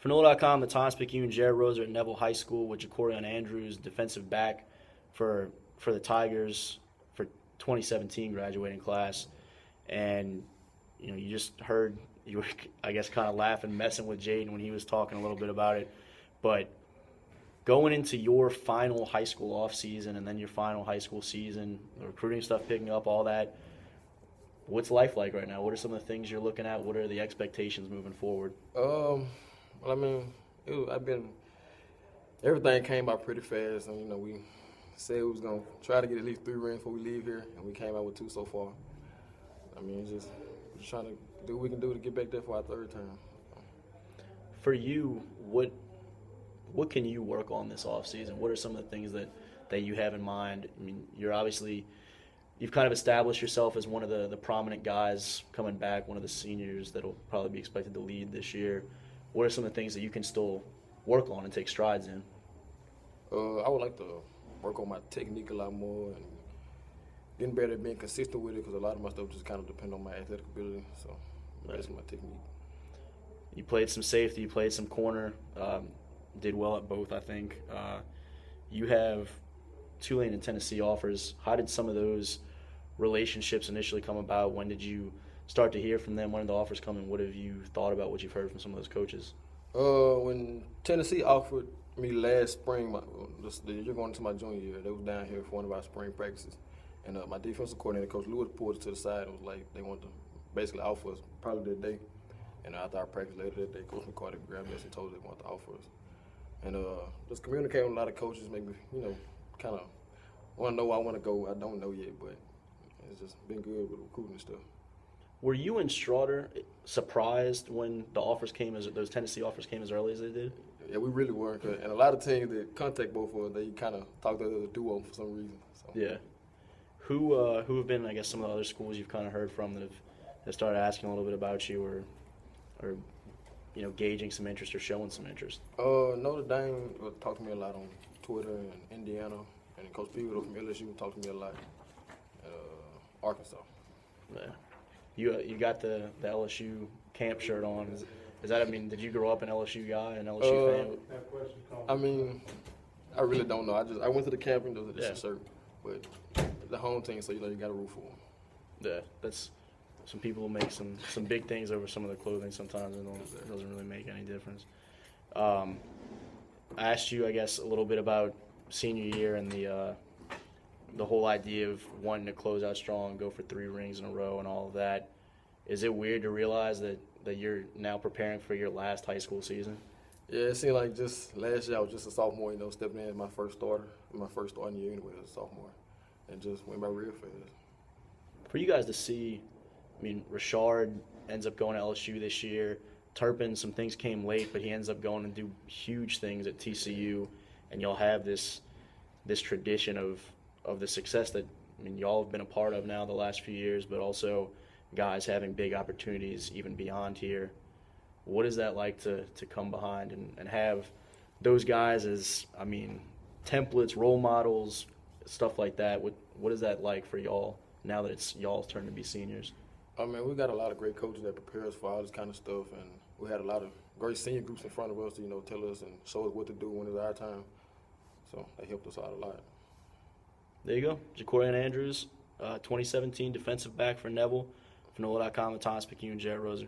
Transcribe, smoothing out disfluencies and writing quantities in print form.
For NOLA.com, the Times-Picayune Jared Roser at Neville High School with JaCorion Andrews, defensive back for the Tigers for 2017 graduating class. And, you just heard, you were, I guess, kind of laughing, messing with Jaden when he was talking a little bit about it. But going into your final high school off season and then your final high school season, the recruiting stuff picking up, all that, what's life like right now? What are some of the things you're looking at? What are the expectations moving forward? Well, I mean, everything came out pretty fast, and we said we was gonna try to get at least 3 rings before we leave here, and we came out with 2 so far. I mean, just trying to do what we can do to get back there for our 3rd time. For you, what can you work on this off season? What are some of the things that you have in mind? I mean, you've kind of established yourself as one of the prominent guys coming back, one of the seniors that will probably be expected to lead this year. What are some of the things that you can still work on and take strides in? I would like to work on my technique a lot more and getting better at being consistent with it, because a lot of my stuff just kind of depends on my athletic ability. So that's my technique. You played some safety, you played some corner, did well at both, I think. You have Tulane and Tennessee offers. How did some of those relationships initially come about? When did you start to hear from them? When did the offers come, and what have you thought about what you've heard from some of those coaches? When Tennessee offered me last spring, the year going into my junior year, they was down here for one of our spring practices. And my defensive coordinator, Coach Lewis, pulled us to the side and was like, they wanted to basically offer us probably that day. And after our practice later that day, Coach McCarty grabbed us and told us they wanted to offer us. And just communicating with a lot of coaches, maybe, kind of want to know where I want to go. I don't know yet, but it's just been good with recruiting and stuff. Were you and Straughter surprised when the offers came, those Tennessee offers came as early as they did? Yeah, we really were. And a lot of teams that contact both of us, they kind of talk to us as a duo for some reason. So. Yeah. Who have been, I guess, some of the other schools you've kind of heard from that have started asking a little bit about you or gauging some interest or showing some interest? Notre Dame talked to me a lot on Twitter, and Indiana, and Coach Fieldo from LSU talked to me a lot. Arkansas. Yeah. You got the LSU camp shirt on. Is that, did you grow up an LSU guy, an LSU fan? I mean, I really don't know. I went to the camp and there was a shirt, but the home team, so you got to root for them. Yeah, that's some people will make some big things over some of the clothing sometimes, and it doesn't really make any difference. I asked you, I guess, a little bit about senior year and the whole idea of wanting to close out strong, go for 3 rings in a row and all of that. Is it weird to realize that you're now preparing for your last high school season? Yeah, it seemed like just last year I was just a sophomore, stepping in as my first starting year anyway as a sophomore, and just went by real fast. For you guys to see, Rashard ends up going to LSU this year. Turpin, some things came late, but he ends up going and do huge things at TCU, and y'all have this tradition of the success that y'all have been a part of now the last few years, but also guys having big opportunities even beyond here. What is that like to come behind and have those guys as, templates, role models, stuff like that? What is that like for y'all now that it's y'all's turn to be seniors? We got a lot of great coaches that prepare us for all this kind of stuff, and we had a lot of great senior groups in front of us to, tell us and show us what to do when it's our time. So they helped us out a lot. There you go. JaCorion Andrews, 2017 defensive back for Neville. For NOLA.com, the Times-Picayune Jared Roser.